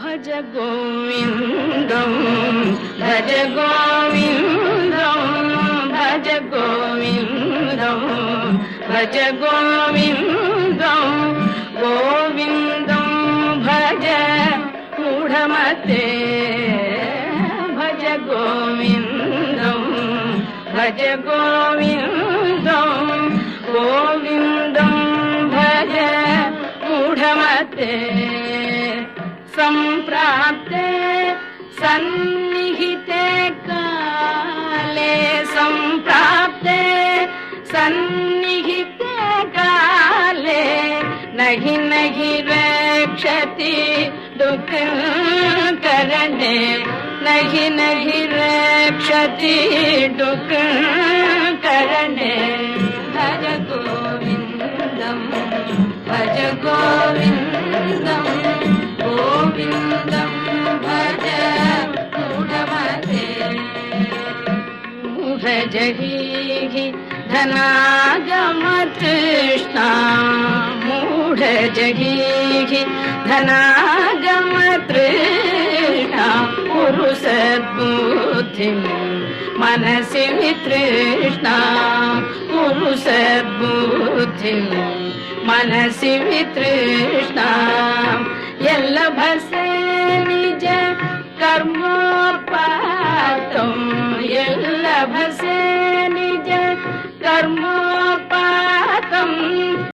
भज गोविन्दं भज गोविन्दं भज गोविन्दं भज गोविन्दं गोविन्दं भज मूढमते भज गोविन्दं भज गोविन्दं गोविन्दं भज मूढमते सम्प्राप्ते सन्निहिते काले सम्प्राप्ते सन्निहिते काले नहि नहि रक्षति दुःखकरणे नहि नहि रक्षति दुःखकरणे भज गोविन्दं भज गोविन्दं गोविन्दं भज मूढमते मूढजहि धनागमतृष्णा मूढजहि धनागमतृष्णा कुरु सद्बुद्धिं मनसि वितृष्णा कुरु सद्बुद्धिं मनसि वितृष्णा यल्लभसे निज कर्मोपातं यल्लभसे निज कर्मोपातं